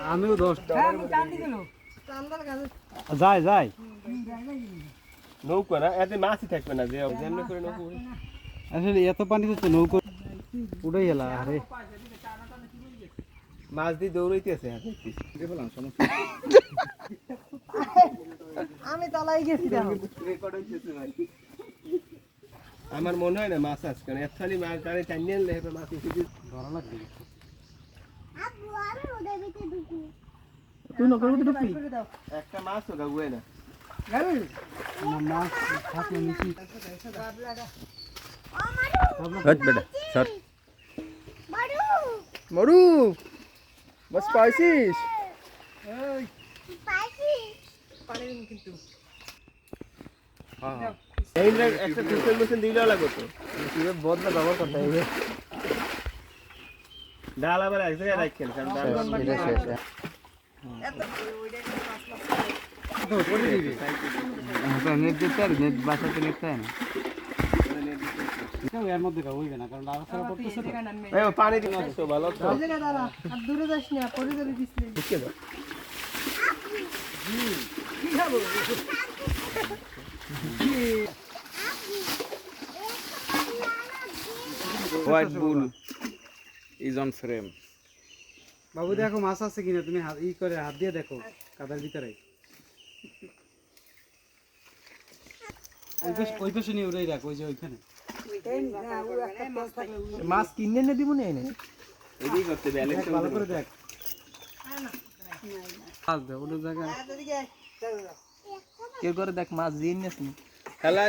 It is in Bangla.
আমিও 10 যায় যায় নৌকা না এতে মাছই থাকবে না যে যেমনি করে নৌকা আসলে এত পানিতে তো নৌকো উড়ে গেল আরে মাছ দিয়ে দৌড়াইতেছে আমি তলাই গেছি আমার মনে হয় না মাছ আছে কারণ এক খালি মাছ গাড়ি টানিয়ে আনলে মাছ এসে ধরা লাগবে তুই নৌকার মধ্যে ঢুকবি একটা মাছ ওটা উড়ে না না মাছ থাকলে নিচে হট বেটা শট মরু বস পাইছিস এই পানির কিন্তু হ্যাঁ এই যে একটা ফিল্টার মেশিন দিলেও লাগবে তো পুরো বদলা ব্যবহার করতে হবে ডাল আবার এক জায়গায় রাখেন কারণ ডাল এটা শেষ এত ওইটাই পাঁচ লাখ তো করে দিবি হ্যাঁ নেট দিতে আর নেট বাসাতে নেট থাকে না কেউ এর মধ্যে হইবে না কারণ আর সারা পড়তেছে এই পানি দিন তো ভালো তো ওই জায়গা দাঁড়া আর দূরে যাস না পরে ধরে দিছিস ঢুকে দাও কি খাবো white bull is on frame বাবু দেখো মাছ আছে কিনা তুমি হাত করে হাত দিয়ে দেখো কাদার ভিতরে ওই পাশে নিয়ে উড়াই রাখ ওই যে ওইখানে মাছ কিনে এনে দিব না এনে এদিকে করতে ব্যালেন্স ভালো করে দেখ মাছ দে ওই জায়গা কে করে দেখ মাছ দিয়ে নিস খেলা